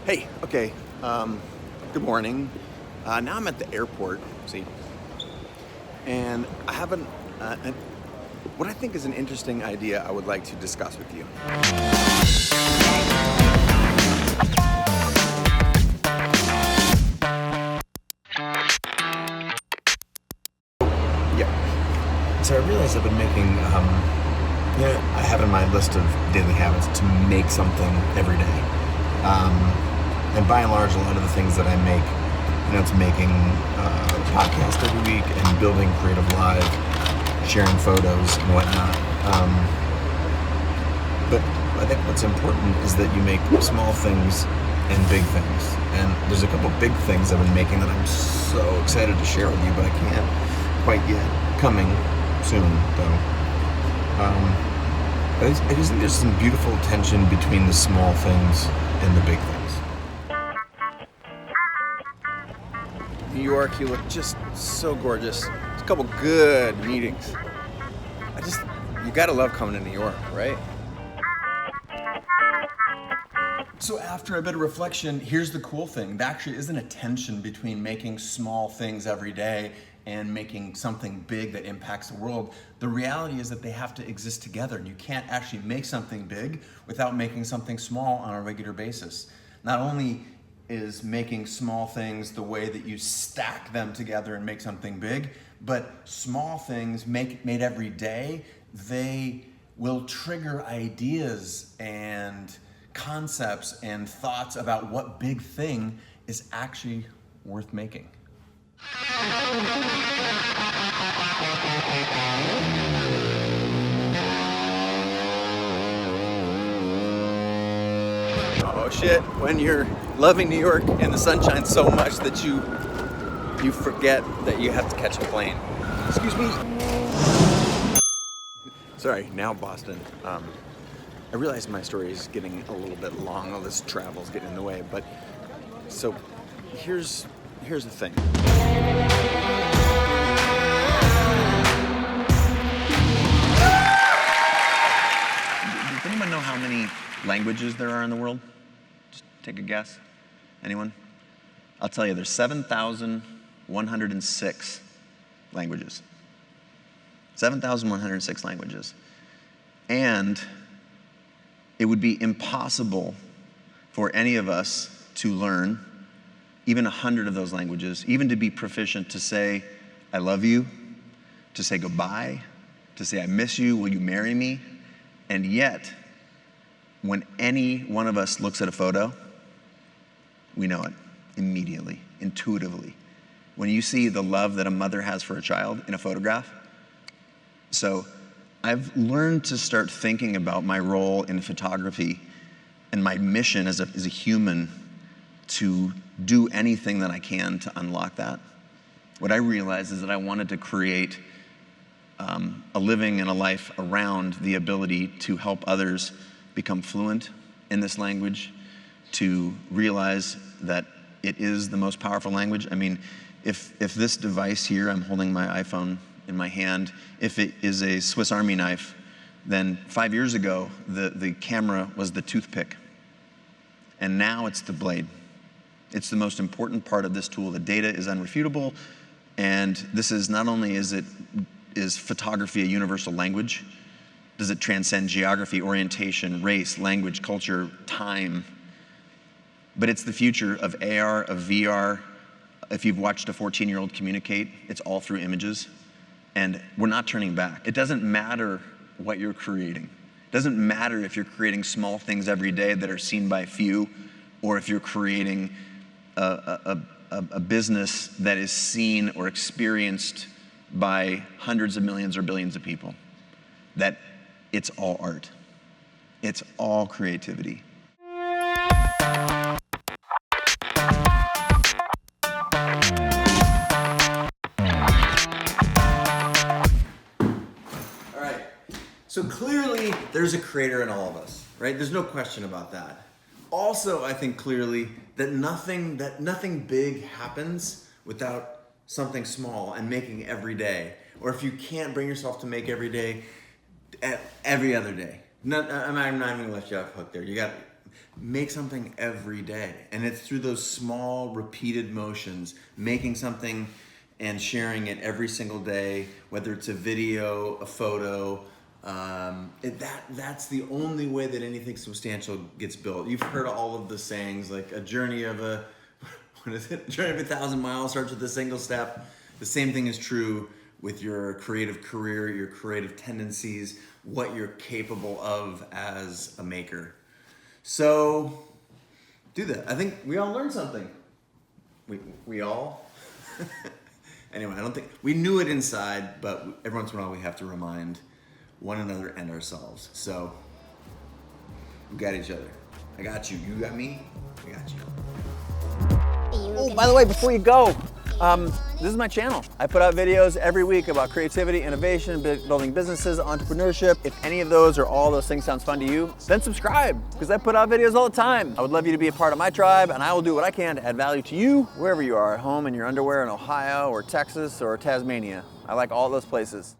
Hey, okay. Good morning. Now I'm at the airport, see, and I have what I think is an interesting idea I would like to discuss with you. Yeah. So I realized I've been making, I have in my list of daily habits to make something every day. And by and large, a lot of the things that I make, it's making a podcast every week and building CreativeLive, sharing photos and whatnot. But I think what's important is that you make small things and big things. And there's a couple big things I've been making that I'm so excited to share with you, but I can't quite yet. Coming soon, though. I just think there's some beautiful tension between the small things and the big things. New York, you look just so gorgeous. It's a couple good meetings. You gotta love coming to New York, right? So after a bit of reflection, here's the cool thing. There actually isn't a tension between making small things every day and making something big that impacts the world. The reality is that they have to exist together. You can't actually make something big without making something small on a regular basis. Not only is making small things the way that you stack them together and make something big, but small things made every day, they will trigger ideas and concepts and thoughts about what big thing is actually worth making. Oh shit, when you're loving New York and the sunshine so much that you forget that you have to catch a plane. Excuse me. Sorry, now Boston. I realize my story is getting a little bit long, all this travel's getting in the way, but so here's the thing. Does anyone know how many languages there are in the world? Just take a guess. Anyone? I'll tell you, there's 7,106 languages. 7,106 languages. And it would be impossible for any of us to learn even 100 of those languages, even to be proficient to say, I love you, to say goodbye, to say I miss you, will you marry me? And yet, when any one of us looks at a photo, we know it immediately, intuitively. When you see the love that a mother has for a child in a photograph. So I've learned to start thinking about my role in photography and my mission as a human to do anything that I can to unlock that. What I realized is that I wanted to create a living and a life around the ability to help others become fluent in this language, to realize that it is the most powerful language. I mean, if this device here, I'm holding my iPhone in my hand, if it is a Swiss Army knife, then 5 years ago, the camera was the toothpick. And now it's the blade. It's the most important part of this tool. The data is unrefutable, and this is not only is photography a universal language, does it transcend geography, orientation, race, language, culture, time, but it's the future of AR, of VR. If you've watched a 14-year-old communicate, it's all through images. And we're not turning back. It doesn't matter what you're creating. It doesn't matter if you're creating small things every day that are seen by few, or if you're creating a business that is seen or experienced by hundreds of millions or billions of people. That it's all art. It's all creativity. So clearly, there's a creator in all of us, right? There's no question about that. Also, I think clearly that nothing big happens without something small and making every day. Or if you can't bring yourself to make every day, every other day. I'm not even gonna let you off hook there. Make something every day. And it's through those small repeated motions, making something and sharing it every single day, whether it's a video, a photo, that's the only way that anything substantial gets built. You've heard all of the sayings, like a journey of a 1,000 miles starts with a single step. The same thing is true with your creative career, your creative tendencies, what you're capable of as a maker. So do that. I think we all learned something. We all? Anyway, I don't think, we knew it inside, but every once in a while we have to remind one another and ourselves. So we got each other. I got you. You got me. I got you. Oh, by the way, before you go, this is my channel. I put out videos every week about creativity, innovation, building businesses, entrepreneurship. If any of those or all those things sounds fun to you, then subscribe, because I put out videos all the time. I would love you to be a part of my tribe, and I will do what I can to add value to you wherever you are, at home, in your underwear in Ohio or Texas or Tasmania. I like all those places.